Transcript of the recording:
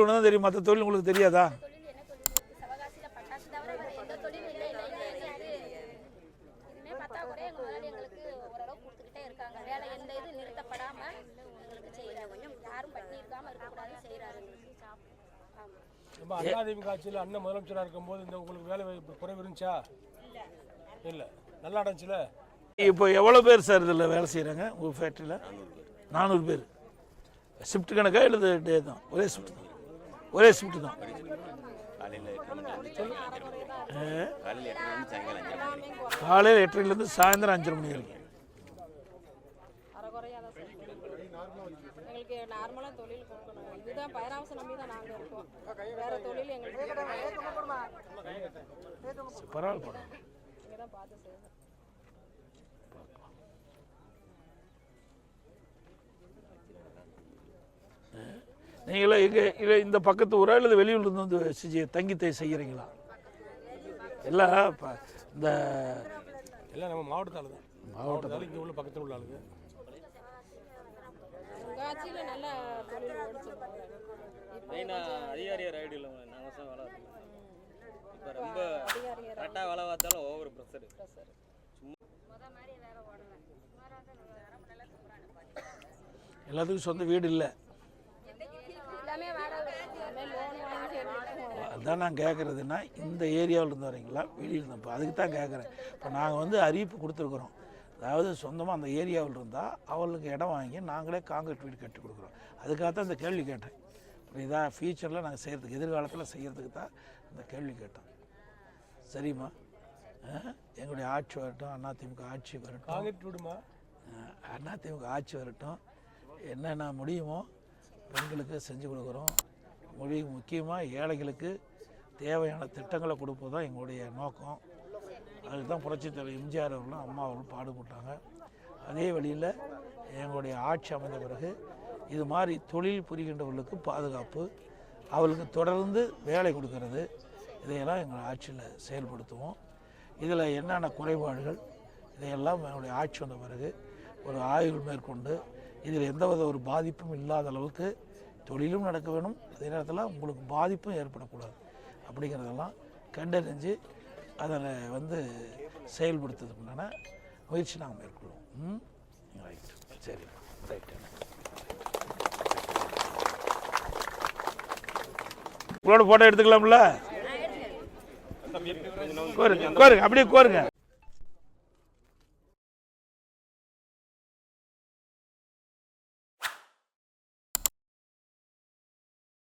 ஒன்று தான் தெரியும், மற்ற தொழில் உங்களுக்கு தெரியாதா? அதிமுக ஆட்சியில் அண்ணன் முதலமைச்சராக இருக்கும்போது இந்த உங்களுக்கு வேலை வாய்ப்பு குறைவு இருந்துச்சா? இல்லை, நல்லா நடந்துச்சுல. இப்போ எவ்வளோ பேர் சார் இதில் வேலை செய்கிறாங்க உங்கள் ஃபேக்ட்ரியில்? 400 பேர். ஷிஃப்ட் கணக்காக எழுது டே தான், ஒரே ஷிஃப்ட் தான், ஒரே ஷிஃப்ட் தான். காலையில் 8:30லேருந்து சாயந்தரம் 5:30 மணி வரைக்கும். எங்களுக்கு நார்மலாக தொழில் கொடுக்கணும், இதுதான் பயிராவசம் நம்பி தான் நாங்கள் இருக்கோம். வேற தொழில் எங்களுக்கு பரவாயில்ல, இங்கே தான் பார்த்து செய்யணும். நீங்களும் எங்கே இந்த பக்கத்து ஊரா இல்லை வெளியூர்ல இருந்து வந்து தங்கி செய்கிறீங்களா? எல்லாம் இந்த எல்லாம் நம்ம மாவட்டத்தால் தான். மாவட்டத்தால் இங்கே உள்ள பக்கத்தில் உள்ள ஆளுங்க. உங்கள் ஆட்சியில் நல்ல தொழில் அதிகாரியார் ஐடி இல்லை, 4 வருஷம் வேலை இப்போ ரொம்ப கரெக்டாக வேலை பார்த்தாலும் ஓவர் ப்ரெஷர். எல்லாத்துக்கும் சொந்த வீடு இல்லை. அதுதான் நான் கேட்குறதுன்னா, இந்த ஏரியாவில் இருந்து வரீங்களா வெளியில் இருந்து? இப்போ அதுக்கு தான் கேட்குறேன். இப்போ நாங்கள் வந்து அறிவிப்பு கொடுத்துருக்குறோம், அதாவது சொந்தமாக அந்த ஏரியாவில் இருந்தால் அவளுக்கு இடம் வாங்கி நாங்களே காங்கிரீட் வீடு கட்டி கொடுக்குறோம். அதுக்காக தான் இந்த கேள்வி கேட்டேன். இதாக ஃபியூச்சரில் நாங்கள் செய்கிறதுக்கு, எதிர்காலத்தில் செய்கிறதுக்கு தான் இந்த கேள்வி கேட்டோம். சரிம்மா, எங்களுடைய ஆட்சி வரட்டும், அதிமுக ஆட்சி வரட்டும், காங்கிரீட் வீடுமா, அதிமுக ஆட்சி வரட்டும், என்னென்ன முடியுமோ பெண்களுக்கு செஞ்சு கொடுக்குறோம். முக்கியமாக ஏழைகளுக்கு தேவையான திட்டங்களை கொடுப்பது தான் எங்களுடைய நோக்கம். அதுக்கு தான் புரட்சித் தலைவர் எம்ஜிஆர் அவர்களும் அம்மா அவர்களும் பாடுபட்டாங்க. அதே வழியில் எங்களுடைய ஆட்சி அமைந்த பிறகு இது மாதிரி தொழில் புரிகின்றவர்களுக்கு பாதுகாப்பு, அவர்களுக்கு தொடர்ந்து வேலை கொடுக்கறது, இதையெல்லாம் எங்கள் ஆட்சியில் செயல்படுத்துவோம். இதில் என்னென்ன குறைபாடுகள் இதையெல்லாம் எங்களுடைய ஆட்சி வந்த பிறகு ஒரு ஆய்வு மேற்கொண்டு இதில் எந்தவித ஒரு பாதிப்பும் இல்லாத அளவுக்கு தொழிலும் நடக்க வேணும், அதே நேரத்தில் உங்களுக்கு பாதிப்பும் ஏற்படக்கூடாது அப்படிங்கிறதெல்லாம் கண்டறிஞ்சு அதில் வந்து செயல்படுத்துறதுக்குண்டான முயற்சி நாங்கள் மேற்கொள்வோம். ரைட், சரி, ரைட். உங்களோட ஃபோட்டோ எடுத்துக்கலாம்ல? கோருங்க, அப்படியே கோருங்க.